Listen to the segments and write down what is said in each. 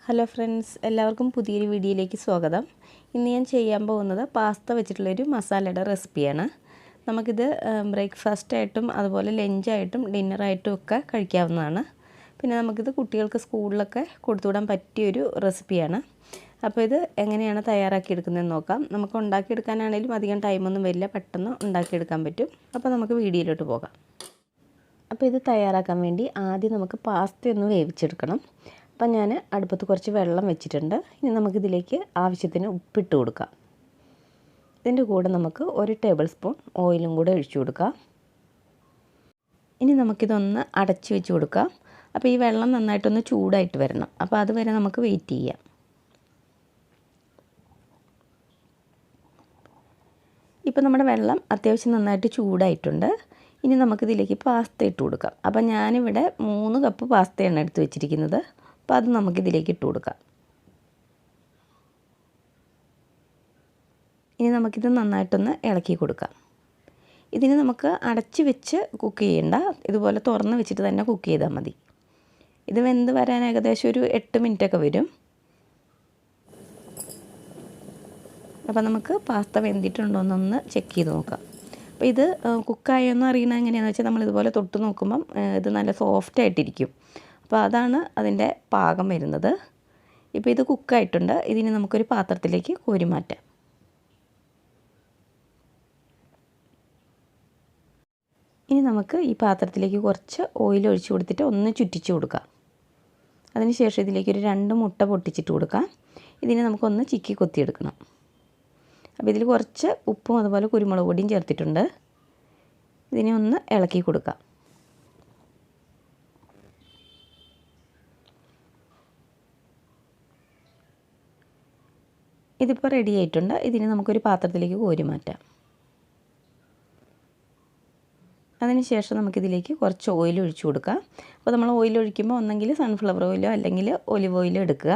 Hello friends, എല്ലാവർക്കും പുതിയൊരു വീഡിയോയിലേക്ക് സ്വാഗതം. ഇന്ന് ഞാൻ ചെയ്യാൻ പോകുന്നത് പാസ്ത വെച്ചിട്ടുള്ളൊരു മസാലയുടെ റെസിപ്പിയാണ്. നമുക്കിത് ബ്രേക്ക്ഫാസ്റ്റായിട്ടും അതുപോലെ ലഞ്ചായിട്ടും ഡിന്നറായിട്ടും ഒക്കെ കഴിക്കാവുന്നതാണ്. പിന്നെ നമുക്കിത് കുട്ടികൾക്ക് സ്കൂളിലൊക്കെ കൊടുത്തുവിടാൻ പറ്റിയൊരു റെസിപ്പിയാണ്. അപ്പോൾ ഇത് എങ്ങനെയാണ് തയ്യാറാക്കിയെടുക്കുന്നതെന്ന് നോക്കാം. നമുക്ക് ഉണ്ടാക്കിയെടുക്കാനാണെങ്കിലും അധികം ടൈമൊന്നും വരില്ല, പെട്ടെന്ന് ഉണ്ടാക്കിയെടുക്കാൻ പറ്റും. അപ്പോൾ നമുക്ക് വീഡിയോയിലോട്ട് പോകാം. അപ്പോൾ ഇത് തയ്യാറാക്കാൻ വേണ്ടി ആദ്യം നമുക്ക് പാസ്ത ഒന്ന് വേവിച്ചെടുക്കണം. അപ്പം ഞാൻ അടുപ്പത്ത് കുറച്ച് വെള്ളം വെച്ചിട്ടുണ്ട്. ഇനി നമുക്കിതിലേക്ക് ആവശ്യത്തിന് ഉപ്പിട്ട് കൊടുക്കാം. ഇതിൻ്റെ കൂടെ നമുക്ക് 1 ടേബിൾ സ്പൂൺ ഓയിലും കൂടെ ഒഴിച്ചു കൊടുക്കാം. ഇനി നമുക്കിതൊന്ന് അടച്ചു വെച്ച് കൊടുക്കാം. അപ്പോൾ ഈ വെള്ളം നന്നായിട്ടൊന്ന് ചൂടായിട്ട് വരണം. അപ്പോൾ അതുവരെ നമുക്ക് വെയിറ്റ് ചെയ്യാം. ഇപ്പോൾ നമ്മുടെ വെള്ളം അത്യാവശ്യം നന്നായിട്ട് ചൂടായിട്ടുണ്ട്. ഇനി നമുക്കിതിലേക്ക് പാസ്ത ഇട്ട് കൊടുക്കാം. അപ്പോൾ ഞാനിവിടെ 3 കപ്പ് പാസ്തയാണ് എടുത്ത് വെച്ചിരിക്കുന്നത്. അപ്പോൾ അത് നമുക്കിതിലേക്ക് ഇട്ട് കൊടുക്കാം. ഇനി നമുക്കിത് നന്നായിട്ടൊന്ന് ഇളക്കി കൊടുക്കാം. ഇതിന് നമുക്ക് അടച്ച് വെച്ച് കുക്ക് ചെയ്യേണ്ട, ഇതുപോലെ തുറന്ന് വെച്ചിട്ട് തന്നെ കുക്ക് ചെയ്താൽ മതി. ഇത് വെന്ത് വരാൻ ഏകദേശം ഒരു 8 മിനിറ്റൊക്കെ വരും. അപ്പോൾ നമുക്ക് പാസ്ത വെന്തിട്ടുണ്ടോ എന്നൊന്ന് ചെക്ക് ചെയ്ത് നോക്കാം. അപ്പോൾ ഇത് കുക്കായൊന്നും അറിയണത് എങ്ങനെയാണെന്ന് വെച്ചാൽ നമ്മളിതുപോലെ തൊട്ട് നോക്കുമ്പം ഇത് നല്ല സോഫ്റ്റായിട്ടിരിക്കും. അപ്പോൾ അതാണ് അതിൻ്റെ പാകം വരുന്നത്. ഇപ്പോൾ ഇത് കുക്കായിട്ടുണ്ട്. ഇതിന് നമുക്കൊരു പാത്രത്തിലേക്ക് കോരി മാറ്റാം. ഇനി നമുക്ക് ഈ പാത്രത്തിലേക്ക് കുറച്ച് ഓയിൽ ഒഴിച്ച് കൊടുത്തിട്ട് ഒന്ന് ചുറ്റിച്ച് കൊടുക്കാം. അതിനുശേഷം ഇതിലേക്ക് ഒരു 2 മുട്ട പൊട്ടിച്ചിട്ട് കൊടുക്കാം. ഇതിനെ നമുക്കൊന്ന് ചിക്കി കൊത്തിയെടുക്കണം. അപ്പോൾ ഇതിൽ കുറച്ച് ഉപ്പും അതുപോലെ കുരുമുളക് പൊടിയും ചേർത്തിട്ടുണ്ട്. ഇതിനെ ഒന്ന് ഇളക്കി കൊടുക്കാം. ഇതിപ്പോൾ റെഡി ആയിട്ടുണ്ട്. ഇതിന് നമുക്കൊരു പാത്രത്തിലേക്ക് കോരി മാറ്റാം. അതിനുശേഷം നമുക്കിതിലേക്ക് കുറച്ച് ഓയിൽ ഒഴിച്ചു കൊടുക്കാം. അപ്പോൾ നമ്മൾ ഓയിൽ ഒഴിക്കുമ്പോൾ ഒന്നെങ്കിൽ സൺഫ്ലവർ ഓയിലോ അല്ലെങ്കിൽ ഒലിവ് ഓയിലോ എടുക്കുക.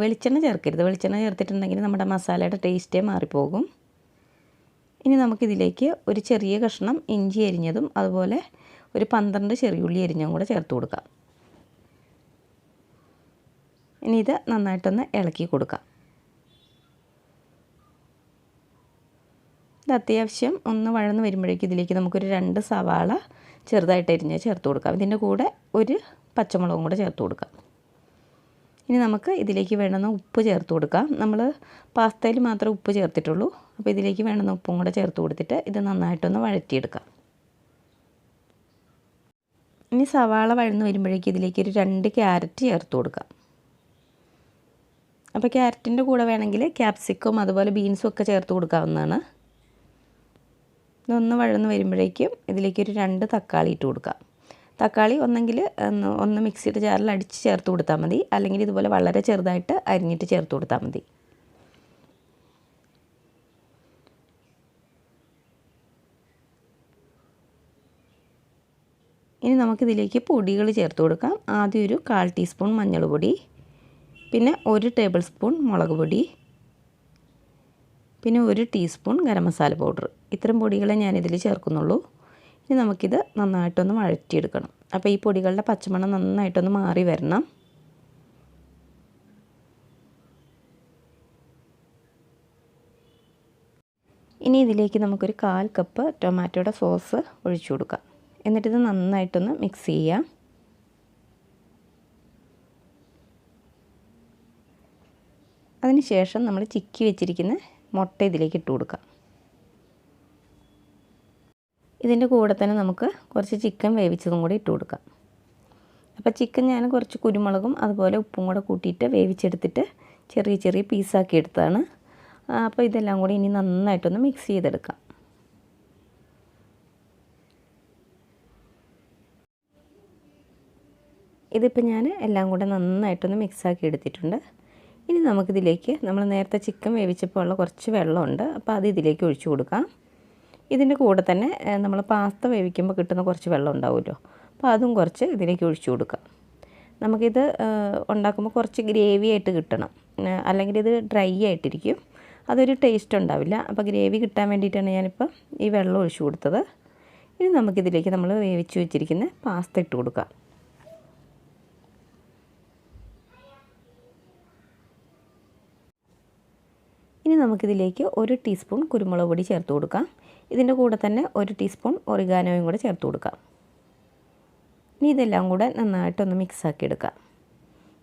വെളിച്ചെണ്ണ ചേർക്കരുത്. വെളിച്ചെണ്ണ ചേർത്തിട്ടുണ്ടെങ്കിൽ നമ്മുടെ മസാലയുടെ ടേസ്റ്റേ മാറിപ്പോകും. ഇനി നമുക്കിതിലേക്ക് ഒരു ചെറിയ കഷ്ണം ഇഞ്ചി അരിഞ്ഞതും അതുപോലെ ഒരു 12 ചെറിയുള്ളി അരിഞ്ഞതും കൂടെ ചേർത്ത് കൊടുക്കാം. ഇനി ഇത് നന്നായിട്ടൊന്ന് ഇളക്കി കൊടുക്കാം. ഇത് അത്യാവശ്യം ഒന്ന് വഴന്ന് വരുമ്പോഴേക്കും ഇതിലേക്ക് നമുക്കൊരു 2 സവാള ചെറുതായിട്ട് അരിഞ്ഞ് ചേർത്ത് കൊടുക്കാം. ഇതിൻ്റെ കൂടെ ഒരു പച്ചമുളകും കൂടെ ചേർത്ത് കൊടുക്കാം. ഇനി നമുക്ക് ഇതിലേക്ക് വേണ്ടുന്ന ഉപ്പ് ചേർത്ത് കൊടുക്കാം. നമ്മൾ പാസ്തയിൽ മാത്രമേ ഉപ്പ് ചേർത്തിട്ടുള്ളൂ. അപ്പോൾ ഇതിലേക്ക് വേണ്ടുന്ന ഉപ്പും കൂടെ ചേർത്ത് കൊടുത്തിട്ട് ഇത് നന്നായിട്ടൊന്ന് വഴറ്റിയെടുക്കാം. ഇനി സവാള വഴന്ന് വരുമ്പോഴേക്കും ഇതിലേക്ക് ഒരു 2 ക്യാരറ്റ് ചേർത്ത് കൊടുക്കാം. അപ്പോൾ ക്യാരറ്റിൻ്റെ കൂടെ വേണമെങ്കിൽ ക്യാപ്സിക്കം അതുപോലെ ബീൻസും ഒക്കെ ചേർത്ത് കൊടുക്കാവുന്നതാണ്. ഇതൊന്ന് വഴന്ന് വരുമ്പോഴേക്കും ഇതിലേക്ക് ഒരു 2 തക്കാളി ഇട്ട് കൊടുക്കാം. തക്കാളി ഒന്നെങ്കിൽ ഒന്ന് മിക്സിയുടെ ജാറിൽ അടിച്ച് ചേർത്ത് കൊടുത്താൽ മതി, അല്ലെങ്കിൽ ഇതുപോലെ വളരെ ചെറുതായിട്ട് അരിഞ്ഞിട്ട് ചേർത്ത് കൊടുത്താൽ മതി. ഇനി നമുക്കിതിലേക്ക് പൊടികൾ ചേർത്ത് കൊടുക്കാം. ആദ്യം ഒരു 1/4 ടീസ്പൂൺ മഞ്ഞൾപ്പൊടി, പിന്നെ 1 ടേബിൾ സ്പൂൺ മുളക് പൊടി, പിന്നെ 1 ടീസ്പൂൺ ഗരം മസാല പൗഡർ. ഇത്തരം പൊടികളെ ഞാനിതിൽ ചേർക്കുന്നുള്ളൂ. ഇനി നമുക്കിത് നന്നായിട്ടൊന്ന് വഴറ്റിയെടുക്കണം. അപ്പോൾ ഈ പൊടികളുടെ പച്ചമണം നന്നായിട്ടൊന്ന് മാറി വരണം. ഇനി ഇതിലേക്ക് നമുക്കൊരു 1/4 കപ്പ് ടൊമാറ്റോയുടെ സോസ് ഒഴിച്ചു കൊടുക്കാം. എന്നിട്ടിത് നന്നായിട്ടൊന്ന് മിക്സ് ചെയ്യാം. അതിനുശേഷം നമ്മൾ ചിക്കി വെച്ചിരിക്കുന്ന മുട്ട ഇതിലേക്ക് ഇട്ട് കൊടുക്കാം. ഇതിൻ്റെ കൂടെ തന്നെ നമുക്ക് കുറച്ച് ചിക്കൻ വേവിച്ചതും കൂടി ഇട്ട് കൊടുക്കാം. അപ്പോൾ ചിക്കൻ ഞാൻ കുറച്ച് കുരുമുളകും അതുപോലെ ഉപ്പും കൂടെ കൂട്ടിയിട്ട് വേവിച്ചെടുത്തിട്ട് ചെറിയ ചെറിയ പീസാക്കി എടുത്തതാണ്. അപ്പോൾ ഇതെല്ലാം കൂടി ഇനി നന്നായിട്ടൊന്ന് മിക്സ് ചെയ്തെടുക്കാം. ഇതിപ്പോൾ ഞാൻ എല്ലാം കൂടെ നന്നായിട്ടൊന്ന് മിക്സാക്കി എടുത്തിട്ടുണ്ട്. ഇനി നമുക്കിതിലേക്ക് നമ്മൾ നേരത്തെ ചിക്കൻ വേവിച്ചപ്പോൾ ഉള്ള കുറച്ച് വെള്ളമുണ്ട്. അപ്പോൾ അത് ഇതിലേക്ക് ഒഴിച്ചു കൊടുക്കാം. ഇതിൻ്റെ കൂടെ തന്നെ നമ്മൾ പാസ്ത വേവിക്കുമ്പോൾ കിട്ടുന്ന കുറച്ച് വെള്ളം ഉണ്ടാവുമല്ലോ, അപ്പോൾ അതും കുറച്ച് ഇതിലേക്ക് ഒഴിച്ചു കൊടുക്കാം. നമുക്കിത് ഉണ്ടാക്കുമ്പോൾ കുറച്ച് ഗ്രേവി ആയിട്ട് കിട്ടണം, അല്ലെങ്കിൽ ഇത് ഡ്രൈ ആയിട്ടിരിക്കും, അതൊരു ടേസ്റ്റ് ഉണ്ടാവില്ല. അപ്പോൾ ഗ്രേവി കിട്ടാൻ വേണ്ടിയിട്ടാണ് ഞാനിപ്പോൾ ഈ വെള്ളം ഒഴിച്ചു കൊടുത്തത്. ഇനി നമുക്കിതിലേക്ക് നമ്മൾ വേവിച്ച് വെച്ചിരിക്കുന്ന പാസ്ത ഇട്ട് കൊടുക്കാം. ഇനി നമുക്കിതിലേക്ക് 1 ടീസ്പൂൺ കുരുമുളക് പൊടി ചേർത്ത് കൊടുക്കാം. ഇതിൻ്റെ കൂടെ തന്നെ 1 ടീസ്പൂൺ ഒറിഗാനോയും കൂടെ ചേർത്ത് കൊടുക്കാം. ഇനി ഇതെല്ലാം കൂടെ നന്നായിട്ടൊന്ന് മിക്സാക്കി എടുക്കാം.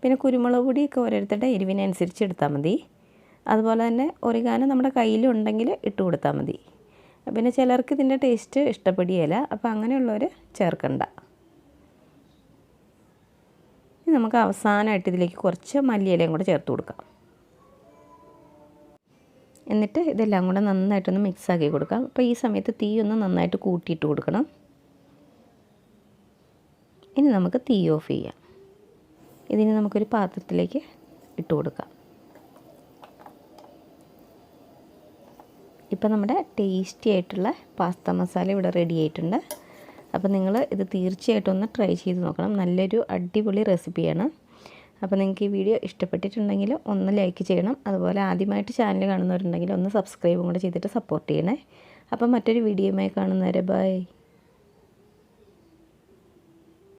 പിന്നെ കുരുമുളക് പൊടിയൊക്കെ ഓരോരുത്തരുടെ എരിവിനനുസരിച്ച് എടുത്താൽ മതി. അതുപോലെ തന്നെ ഒറിഗാനോ നമ്മുടെ കയ്യിലുണ്ടെങ്കിൽ ഇട്ട് കൊടുത്താൽ മതി. പിന്നെ ചിലർക്ക് ഇതിൻ്റെ ടേസ്റ്റ് ഇഷ്ടപ്പെടുകയില്ല, അപ്പോൾ അങ്ങനെയുള്ളവർ ചേർക്കണ്ട. ഇനി നമുക്ക് അവസാനമായിട്ട് ഇതിലേക്ക് കുറച്ച് മല്ലിയിലയും കൂടെ ചേർത്ത് കൊടുക്കാം. എന്നിട്ട് ഇതെല്ലാം കൂടെ നന്നായിട്ടൊന്ന് മിക്സാക്കി കൊടുക്കാം. അപ്പോൾ ഈ സമയത്ത് തീ ഒന്ന് നന്നായിട്ട് കൂട്ടിയിട്ട് കൊടുക്കണം. ഇനി നമുക്ക് തീ ഓഫ് ചെയ്യാം. ഇതിന് നമുക്കൊരു പാത്രത്തിലേക്ക് ഇട്ട് കൊടുക്കാം. ഇപ്പോൾ നമ്മുടെ ടേസ്റ്റി ആയിട്ടുള്ള പാസ്ത മസാല ഇവിടെ റെഡി ആയിട്ടുണ്ട്. അപ്പോൾ നിങ്ങൾ ഇത് തീർച്ചയായിട്ടും ഒന്ന് ട്രൈ ചെയ്ത് നോക്കണം. നല്ലൊരു അടിപൊളി റെസിപ്പിയാണ്. അപ്പോൾ നിങ്ങൾക്ക് ഈ വീഡിയോ ഇഷ്ടപ്പെട്ടിട്ടുണ്ടെങ്കിൽ ഒന്ന് ലൈക്ക് ചെയ്യണം. അതുപോലെ ആദ്യമായിട്ട് ചാനൽ കാണുന്നവരുണ്ടെങ്കിൽ ഒന്ന് സബ്സ്ക്രൈബും കൂടെ ചെയ്തിട്ട് സപ്പോർട്ട് ചെയ്യണേ. അപ്പോൾ മറ്റൊരു വീഡിയോയുമായി കാണുന്നവരെ ബൈ.